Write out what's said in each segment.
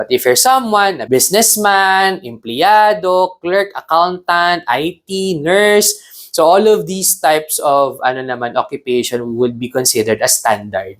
But if you're someone, a businessman, empleyado, clerk, accountant, IT, nurse, so all of these types of occupation would be considered as standard.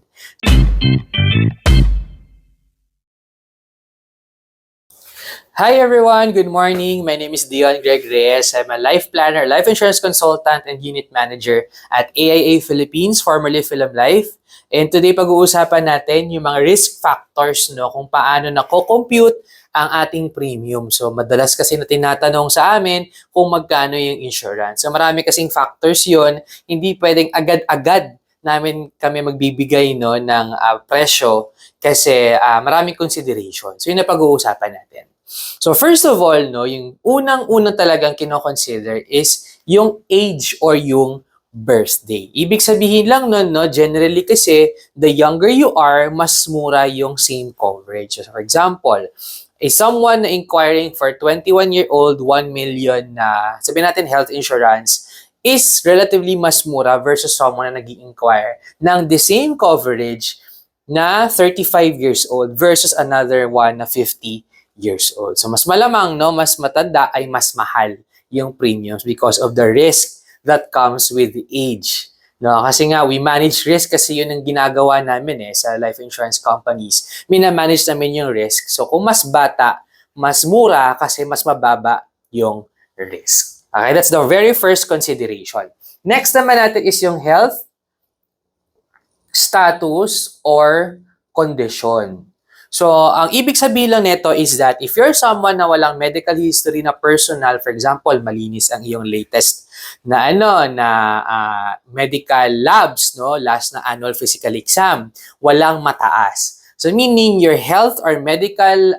Hi everyone, good morning. My name is Dion Greg Reyes. I'm a life planner, life insurance consultant, and unit manager at AIA Philippines, formerly Philom Life. And today pag-uusapan natin yung mga risk factors, no, kung paano nako-compute ang ating premium. So madalas kasi na tinatanong sa amin kung magkano yung insurance. So marami kasing factors yon, hindi pwedeng agad-agad namin kami magbibigay no ng presyo kasi maraming consideration. So yun na pag-uusapan natin. So first of all, no, yung unang-unang talagang kino-consider is yung age or yung birthday. Ibig sabihin lang nun, no, generally kasi the younger you are, mas mura yung same coverage. So for example, someone na inquiring for 21-year-old, 1 million na, sabihin natin health insurance, is relatively mas mura versus someone na nag-inquire ng the same coverage na 35 years old versus another one na 50 years old. So mas malamang, no, mas matanda ay mas mahal yung premiums because of the risk that comes with age. No, kasi nga we manage risk kasi yun ang ginagawa namin sa life insurance companies. Mina-manage namin yung risk. So kung mas bata, mas mura kasi mas mababa yung risk. Okay, that's the very first consideration. Next naman natin is yung health status or condition. So, ang ibig sabihin lang nito is that if you're someone na walang medical history na personal, for example, malinis ang iyong latest na medical labs, no, last na annual physical exam, walang mataas. So meaning your health or medical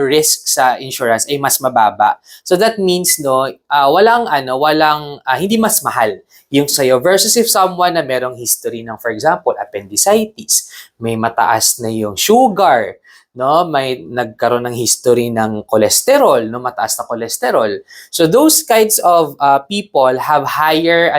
risk sa insurance ay mas mababa. So that means no, hindi mas mahal yung sa'yo versus if someone na merong history ng, for example, appendicitis, may mataas na yung sugar, no, may nagkaroon ng history ng cholesterol, no, mataas na cholesterol. So those kinds of people have higher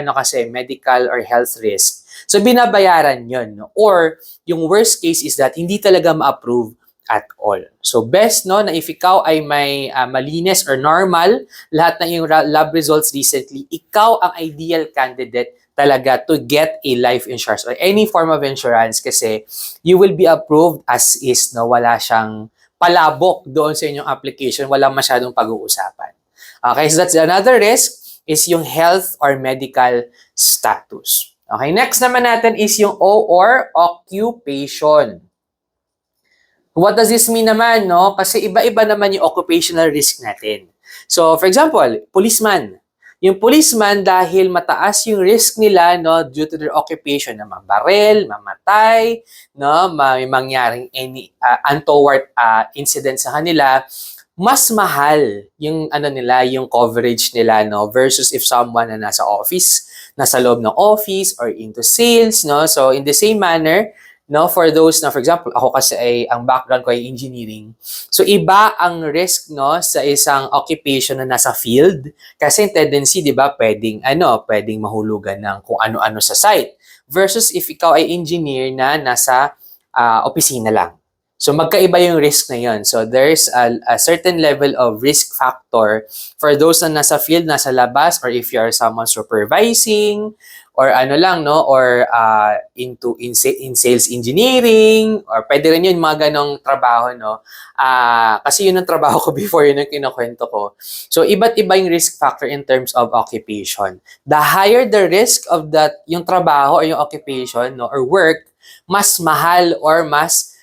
medical or health risk. So binabayaran 'yon, no? Or yung worst case is that hindi talaga ma-approve at all. So best no na if ikaw ay may malinis or normal lahat ng iyong lab results recently, ikaw ang ideal candidate talaga to get a life insurance or any form of insurance kasi you will be approved as is, no, wala siyang palabok doon sa inyong application, walang masyadong pag-uusapan. Okay, so that's another risk is yung health or medical status. Okay, next naman natin is yung O or occupation. What does this mean naman, no? Kasi iba-iba naman yung occupational risk natin. So, for example, policeman. Yung policeman, dahil mataas yung risk nila, no, due to their occupation na mabarel, mamatay, no, may mangyaring any untoward incident sa kanila, mas mahal yung yung coverage nila, no, versus if someone na nasa office, nasa loob ng office or into sales, no. So, in the same manner, no, for those na, for example, ako kasi ang background ko ay engineering. So, iba ang risk, no, sa isang occupation na nasa field. Kasi yung tendency, di ba, pwedeng mahulugan ng kung ano-ano sa site. Versus if ikaw ay engineer na nasa opisina lang. So, magkaiba yung risk na yun. So, there's a certain level of risk factor for those na nasa field, nasa labas, or if you are someone supervising, or in sales engineering, or pwede rin yun mga ganong trabaho, no? Kasi yun ang trabaho ko before, yun ang kinukwento ko. So, iba't iba yung risk factor in terms of occupation. The higher the risk of that, yung trabaho or yung occupation, no, or work, mas mahal or mas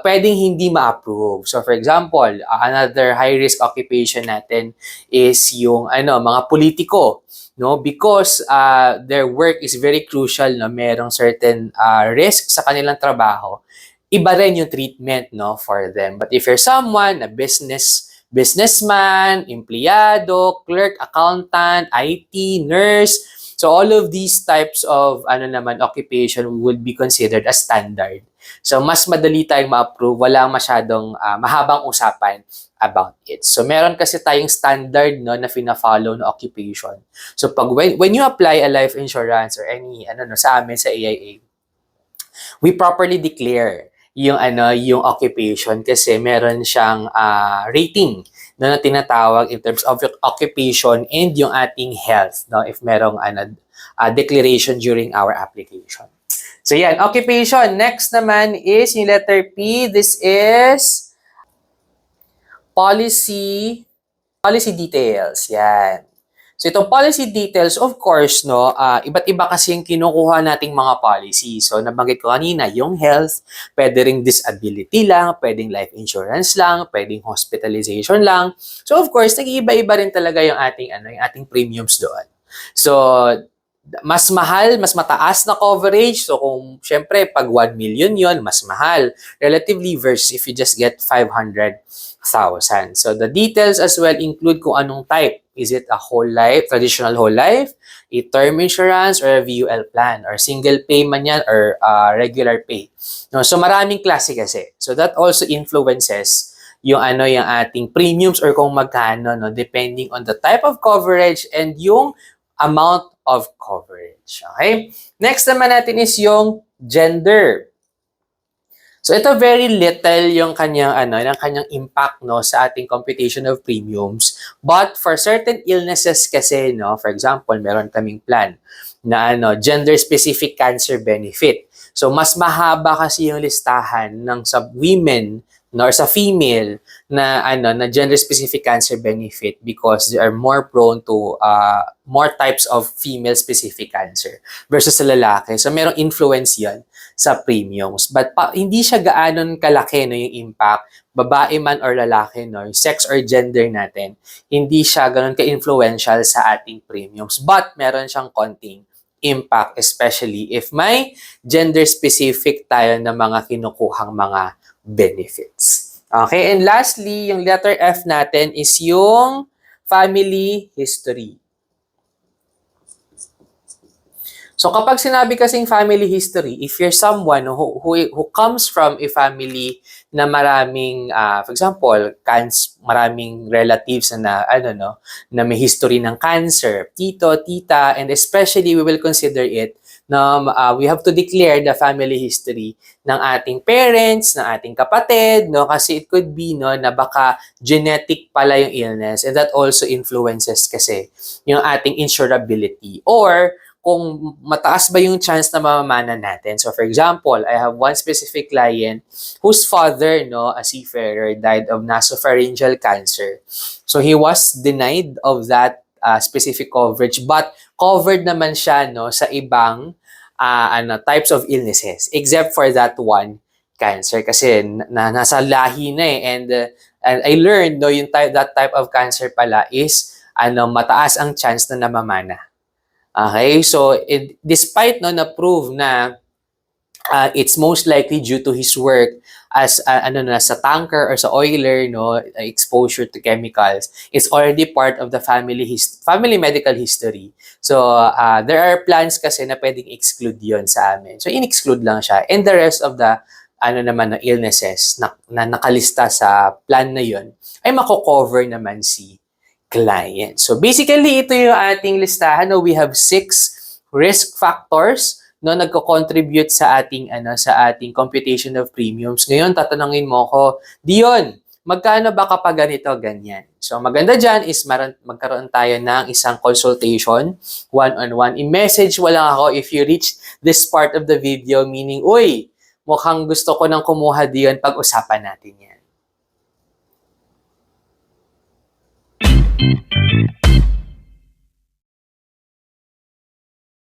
pwedeng hindi ma-approve. So, for example, another high-risk occupation natin is yung mga politiko, no, because their work is very crucial, no, merong certain risk sa kanilang trabaho, iba rin yung treatment, no, for them. But if you're someone, a businessman, empleyado, clerk, accountant, IT, nurse, so all of these types of occupation would be considered as standard. So mas madali tayong ma-approve, wala masyadong mahabang usapan about it. So meron kasi tayong standard, no, na fina-follow na occupation. So pag when you apply a life insurance or any sa amin sa AIA, we properly declare yung occupation kasi meron siyang rating na tinatawag in terms of occupation and yung ating health, no, if merong declaration during our application. So yan, occupation. Next naman is yung letter P. This is policy details. Yan. So itong policy details, of course, no, iba't iba kasi yung kinukuha nating mga policy. So nabanggit ko kanina, yung health, pwede ring disability lang, pwedeng life insurance lang, pwedeng hospitalization lang. So of course, nag-iiba-iba rin talaga yung ating premiums doon. So mas mahal, mas mataas na coverage. So kung syempre pag 1 million yon, mas mahal relatively versus if you just get 500,000. So the details as well include kung anong type. Is it a whole life, traditional whole life, a term insurance, or a VUL plan, or single pay man yan, or regular pay. No, so maraming klase kasi. So that also influences yung yung ating premiums or kung magkano, no, depending on the type of coverage and yung amount of coverage. Okay? Next naman natin is yung gender. So ito very little yung kanyang impact, no, sa ating computation of premiums. But for certain illnesses kasi, no, for example, meron kaming plan na gender specific cancer benefit. So mas mahaba kasi yung listahan ng sa women, no, or sa female na na gender specific cancer benefit because they are more prone to more types of female specific cancer versus sa lalaki. So merong influence 'yan sa premiums. But hindi siya gaanon kalaki, no, yung impact, babae man or lalaki, no, yung sex or gender natin, hindi siya ganoon ka-influential sa ating premiums. But meron siyang konting impact, especially if may gender-specific tayo na mga kinukuhang mga benefits. Okay, and lastly, yung letter F natin is yung family history. So kapag sinabi kasing family history, if you're someone who comes from a family na maraming, for example, maraming relatives na na may history ng cancer, tito, tita, and especially we will consider it na we have to declare the family history ng ating parents, ng ating kapatid, no, kasi it could be na baka genetic pala yung illness, and that also influences kasi yung ating insurability or kung mataas ba yung chance na mamamana natin. So for example, I have one specific client whose father, a seafarer, died of nasopharyngeal cancer. So he was denied of that specific coverage, but covered naman siya sa ibang types of illnesses except for that one cancer kasi nasa lahi na and I learned that type of cancer pala is mataas ang chance na namamana. Okay, so despite na-prove na it's most likely due to his work as sa tanker or sa oiler, exposure to chemicals, it's already part of the family medical history. So there are plans kasi na pwedeng exclude yon sa amin. So in-exclude lang siya, and the rest of the na illnesses na nakalista sa plan na yon ay mako-cover naman si client. So basically, ito yung ating listahan. We have 6 risk factors nagko-contribute sa ating computation of premiums. Ngayon, tatanungin mo ko, Dion, magkano ba kapag ganito, ganyan? So maganda dyan is magkaroon tayo ng isang consultation, one-on-one. I-message mo lang ako if you reach this part of the video, meaning, uy, mukhang gusto ko nang kumuha Dion, pag-usapan natin yan.